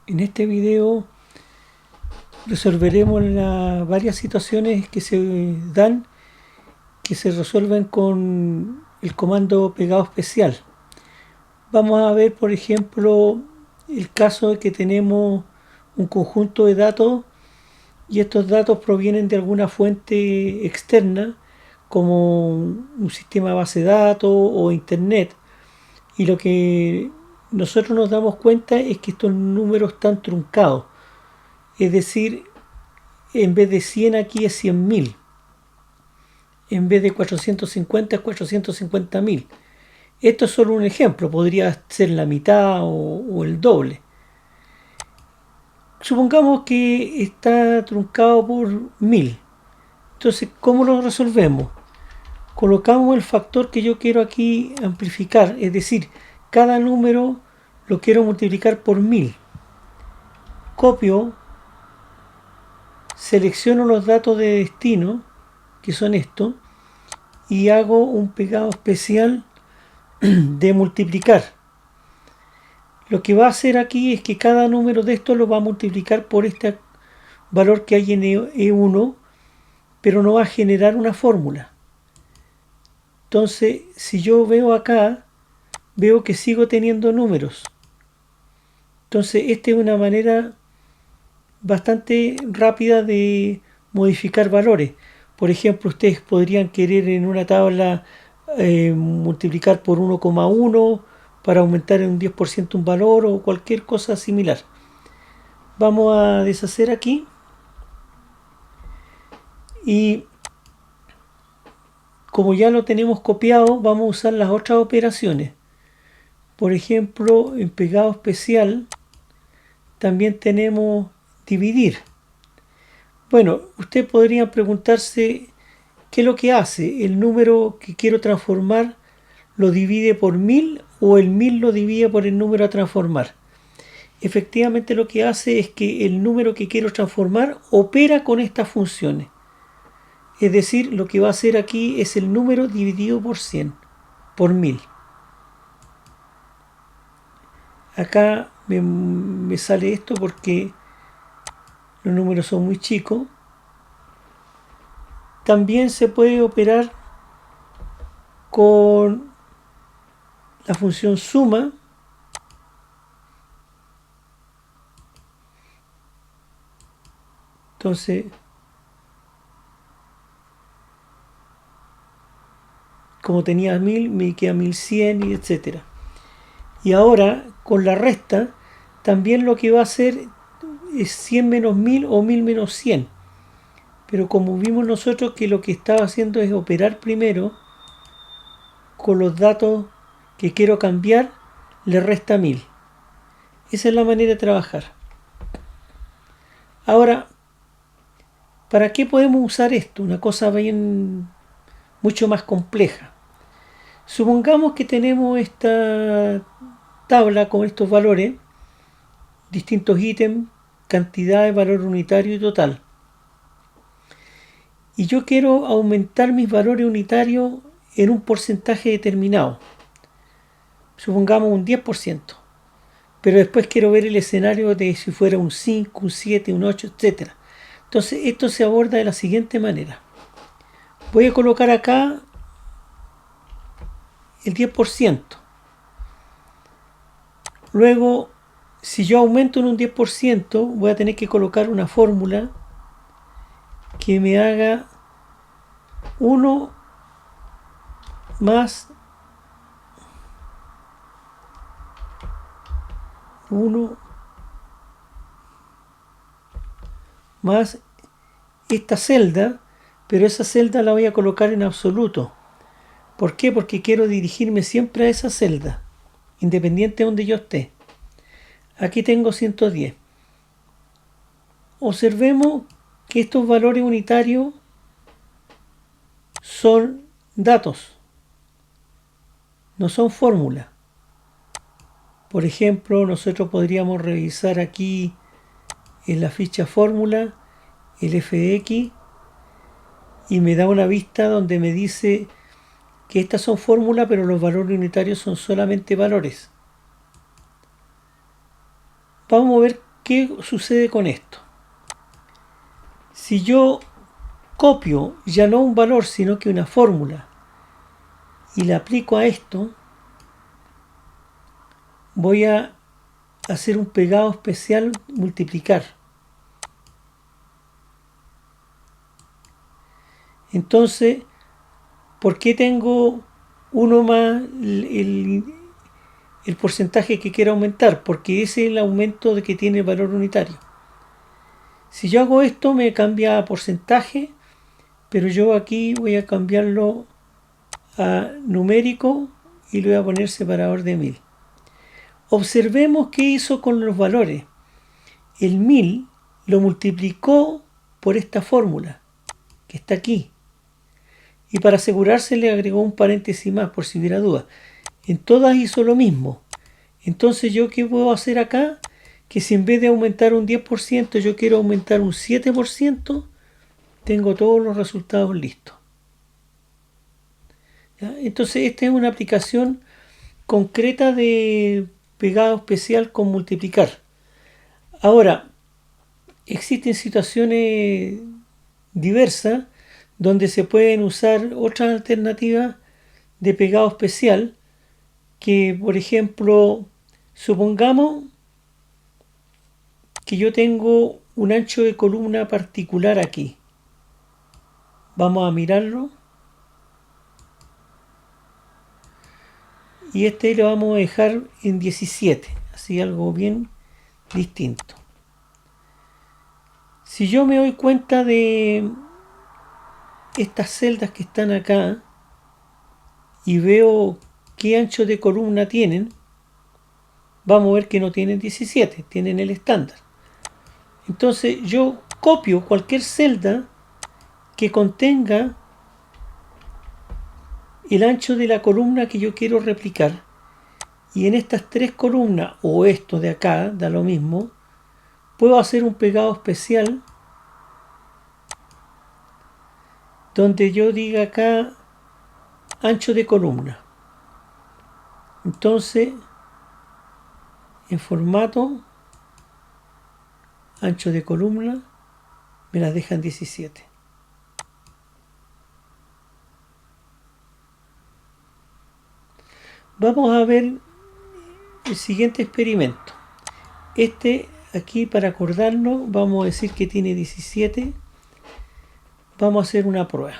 En este video resolveremos varias situaciones que se dan, que se resuelven con el comando pegado especial. Vamos a ver, por ejemplo, el caso de que tenemos un conjunto de datos y estos datos provienen de alguna fuente externa, como un sistema de base de datos o internet, y lo que nosotros nos damos cuenta es que estos números están truncados. Es decir, en vez de 100 aquí es 100.000. En vez de 450 es 450.000. Esto es solo un ejemplo, podría ser la mitad o el doble. Supongamos que está truncado por 1000. Entonces, ¿cómo lo resolvemos? Colocamos el factor que yo quiero aquí amplificar, es decir, cada número lo quiero multiplicar por 1000. Copio, selecciono los datos de destino, que son estos, y hago un pegado especial de multiplicar. Lo que va a hacer aquí es que cada número de estos lo va a multiplicar por este valor que hay en E1, pero no va a generar una fórmula. Entonces, si yo veo acá, veo que sigo teniendo números. Entonces, esta es una manera bastante rápida de modificar valores. Por ejemplo, ustedes podrían querer en una tabla multiplicar por 1,1 para aumentar en un 10% un valor o cualquier cosa similar. Vamos a deshacer aquí y como ya lo tenemos copiado, vamos a usar las otras operaciones. Por ejemplo, en pegado especial también tenemos dividir. Bueno, usted podría preguntarse qué es lo que hace. ¿El número que quiero transformar lo divide por 1000 o el 1000 lo divide por el número a transformar? Efectivamente lo que hace es que el número que quiero transformar opera con estas funciones. Es decir, lo que va a hacer aquí es el número dividido por 100, por 1000. Acá me sale esto porque los números son muy chicos. También se puede operar con la función suma. Entonces, como tenía 1000, me queda 1100 y etcétera. Y ahora, con la resta, también lo que va a hacer es 100 menos 1000 o 1000 menos 100. Pero como vimos nosotros que lo que estaba haciendo es operar primero con los datos que quiero cambiar, le resta 1000. Esa es la manera de trabajar. Ahora, ¿para qué podemos usar esto? Una cosa bien mucho más compleja. Supongamos que tenemos esta tabla con estos valores, distintos ítems, cantidad, valor unitario y total. Y yo quiero aumentar mis valores unitarios en un porcentaje determinado. Supongamos un 10%. Pero después quiero ver el escenario de si fuera un 5, un 7, un 8, etc. Entonces esto se aborda de la siguiente manera. Voy a colocar acá el 10%. Luego, si yo aumento en un 10%, voy a tener que colocar una fórmula que me haga 1 más 1 más esta celda, pero esa celda la voy a colocar en absoluto. ¿Por qué? Porque quiero dirigirme siempre a esa celda, independiente de donde yo esté. Aquí tengo 110. Observemos que estos valores unitarios son datos, no son fórmulas. Por ejemplo, nosotros podríamos revisar aquí en la ficha fórmula el fx y me da una vista donde me dice que estas son fórmulas, pero los valores unitarios son solamente valores. Vamos a ver ¿qué sucede con esto? Si yo copio ya no un valor, sino que una fórmula, y la aplico a esto, voy a hacer un pegado especial multiplicar. Entonces, ¿por qué tengo uno más el porcentaje que quiero aumentar? Porque ese es el aumento de que tiene el valor unitario. Si yo hago esto me cambia a porcentaje, pero yo aquí voy a cambiarlo a numérico y le voy a poner separador de 1000. Observemos qué hizo con los valores. El 1000 lo multiplicó por esta fórmula que está aquí. Y para asegurarse le agregó un paréntesis más por si hubiera duda. En todas hizo lo mismo. Entonces yo qué puedo hacer acá, que si en vez de aumentar un 10% yo quiero aumentar un 7%, tengo todos los resultados listos. ¿Ya? Entonces esta es una aplicación concreta de pegado especial con multiplicar. Ahora, existen situaciones diversas donde se pueden usar otras alternativas de pegado especial que, por ejemplo, supongamos que yo tengo un ancho de columna particular aquí. Vamos a mirarlo. Y este lo vamos a dejar en 17. Así algo bien distinto. Si yo me doy cuenta de estas celdas que están acá y veo qué ancho de columna tienen, vamos a ver que no tienen 17, tienen el estándar. Entonces yo copio cualquier celda que contenga el ancho de la columna que yo quiero replicar, y en estas tres columnas o esto de acá, da lo mismo, puedo hacer un pegado especial donde yo diga acá ancho de columna. Entonces en formato ancho de columna me las dejan 17. Vamos a ver el siguiente experimento. Este aquí, para acordarnos, vamos a decir que tiene 17. Vamos a hacer una prueba.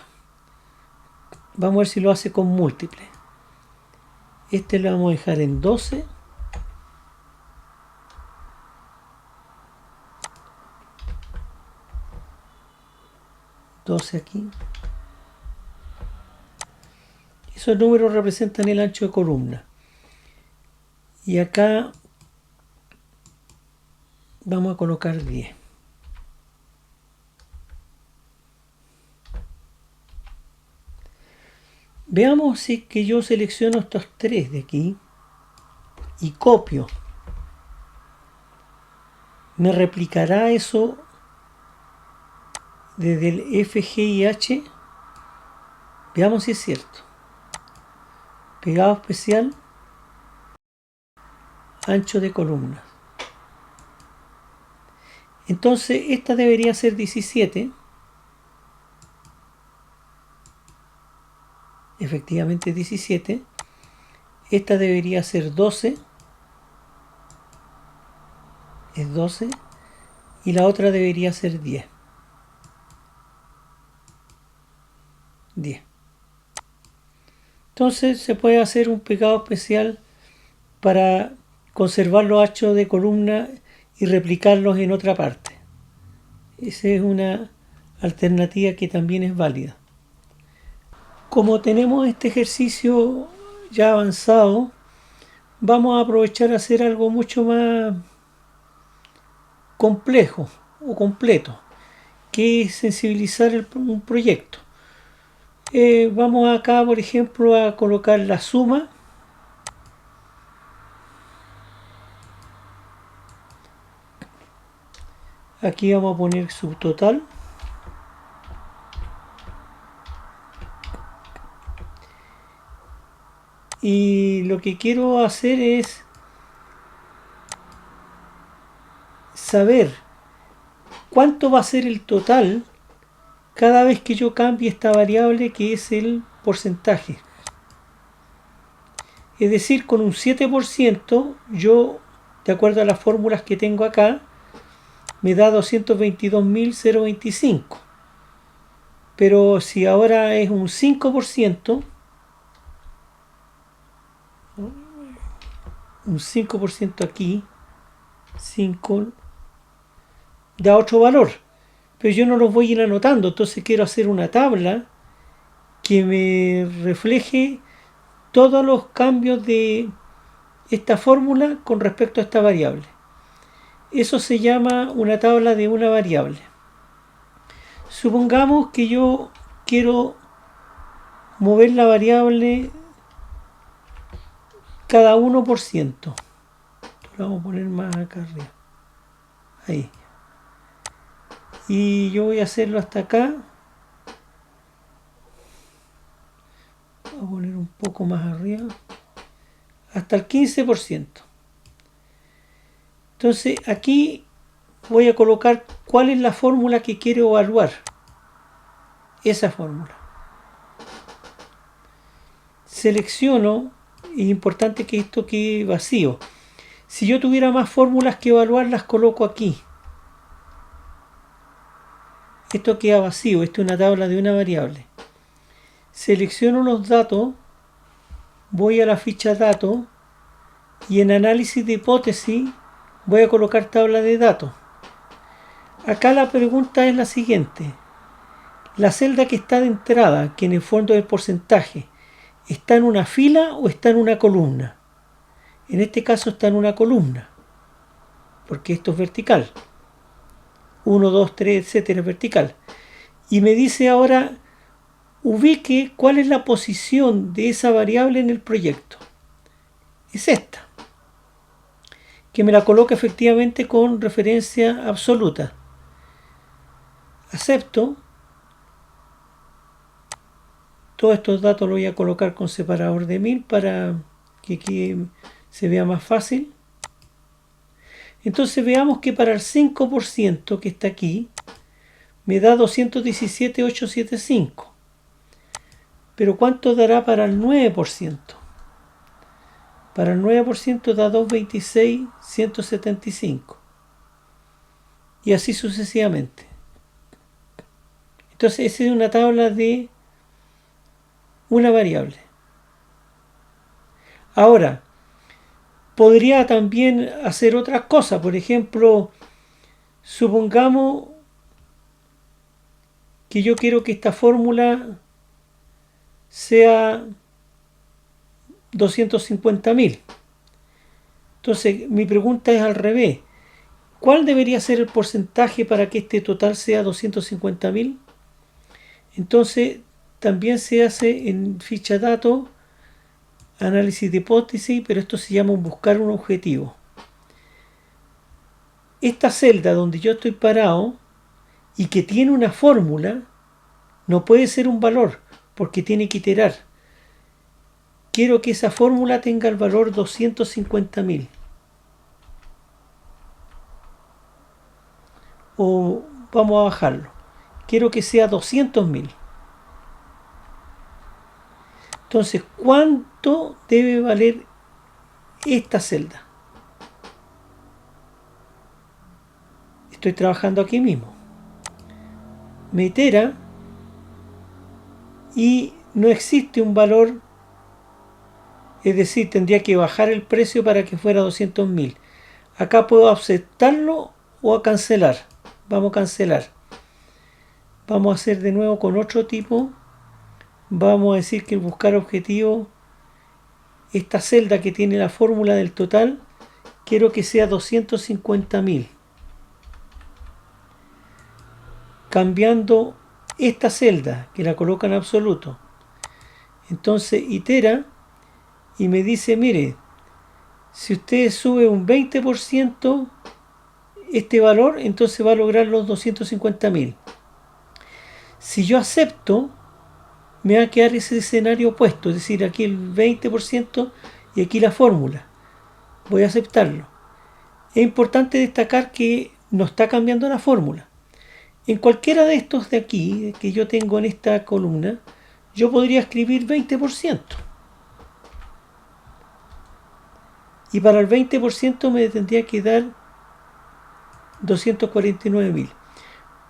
Vamos a ver si lo hace con múltiples. Este lo vamos a dejar en 12. Aquí. Esos números representan el ancho de columna. Y acá vamos a colocar 10. Veamos si que yo selecciono estos tres de aquí y copio. ¿Me replicará eso desde el FGIH? Veamos si es cierto. Pegado especial, ancho de columnas. Entonces esta debería ser 17. Efectivamente 17. Esta debería ser 12. Es 12. Y la otra debería ser 10. 10. Entonces se puede hacer un pegado especial para conservar los anchos de columna y replicarlos en otra parte. Esa es una alternativa que también es válida. Como tenemos este ejercicio ya avanzado, vamos a aprovechar a hacer algo mucho más complejo o completo, que es sensibilizar un proyecto. Vamos acá, por ejemplo, a colocar la suma. Aquí vamos a poner subtotal. Y lo que quiero hacer es saber cuánto va a ser el total cada vez que yo cambie esta variable que es el porcentaje. Es decir, con un 7% yo, de acuerdo a las fórmulas que tengo acá, me da 222.025. Pero si ahora es un 5%, un 5% aquí, 5, da otro valor. Pero yo no los voy a ir anotando, entonces quiero hacer una tabla que me refleje todos los cambios de esta fórmula con respecto a esta variable. Eso se llama una tabla de una variable. Supongamos que yo quiero mover la variable cada 1%. Lo vamos a poner más acá arriba. Ahí. Y yo voy a hacerlo hasta acá. Voy a poner un poco más arriba. Hasta el 15%. Entonces aquí voy a colocar cuál es la fórmula que quiero evaluar. Esa fórmula. Selecciono, es importante que esto quede vacío. Si yo tuviera más fórmulas que evaluar, las coloco aquí. Esto queda vacío, esto es una tabla de una variable. Selecciono los datos, voy a la ficha datos y en análisis de hipótesis voy a colocar tabla de datos. Acá la pregunta es la siguiente. La celda que está de entrada, que en el fondo es el porcentaje, ¿está en una fila o está en una columna? En este caso está en una columna, porque esto es vertical. 1, 2, 3, etcétera, es vertical. Y me dice ahora, ubique cuál es la posición de esa variable en el proyecto. Es esta. Que me la coloca efectivamente con referencia absoluta. Acepto. Todos estos datos los voy a colocar con separador de 1000 para que aquí se vea más fácil. Entonces veamos que para el 5% que está aquí, me da 217.875. Pero ¿cuánto dará para el 9%? Para el 9% da 226.175. Y así sucesivamente. Entonces esa es una tabla de una variable. Ahora, podría también hacer otras cosas. Por ejemplo, supongamos que yo quiero que esta fórmula sea 250.000. Entonces, mi pregunta es al revés. ¿Cuál debería ser el porcentaje para que este total sea 250.000? Entonces, también se hace en ficha datos, análisis de hipótesis, pero esto se llama buscar un objetivo. Esta celda donde yo estoy parado y que tiene una fórmula, no puede ser un valor, porque tiene que iterar. Quiero que esa fórmula tenga el valor 250.000. O vamos a bajarlo. Quiero que sea 200.000. Entonces, ¿cuánto debe valer esta celda? Estoy trabajando aquí mismo. Me itera y no existe un valor, es decir, tendría que bajar el precio para que fuera 200.000. Acá puedo aceptarlo o a cancelar. Vamos a cancelar. Vamos a hacer de nuevo con otro tipo. Vamos a decir que el buscar objetivo, esta celda que tiene la fórmula del total, quiero que sea 250.000. Cambiando esta celda, que la coloca en absoluto. Entonces itera y me dice, mire, si usted sube un 20% este valor, entonces va a lograr los 250.000. Si yo acepto, me va a quedar ese escenario opuesto, es decir, aquí el 20% y aquí la fórmula. Voy a aceptarlo. Es importante destacar que no está cambiando la fórmula. En cualquiera de estos de aquí, que yo tengo en esta columna, yo podría escribir 20%. Y para el 20% me tendría que dar 249.000.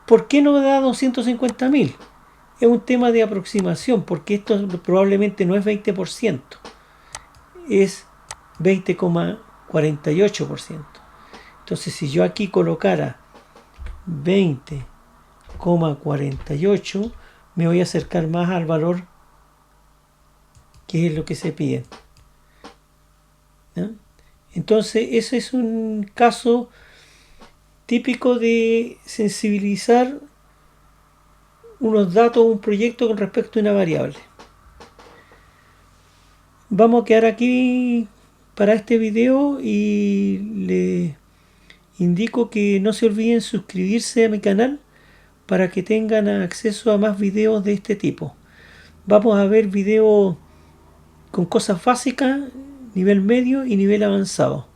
¿Por qué no me da 250.000? Es un tema de aproximación, porque esto probablemente no es 20%, es 20,48%. Entonces, si yo aquí colocara 20,48, me voy a acercar más al valor que es lo que se pide. ¿Ya? Entonces, ese es un caso típico de sensibilizar unos datos o un proyecto con respecto a una variable. Vamos a quedar aquí para este video y les indico que no se olviden suscribirse a mi canal para que tengan acceso a más videos de este tipo. Vamos a ver videos con cosas básicas, nivel medio y nivel avanzado.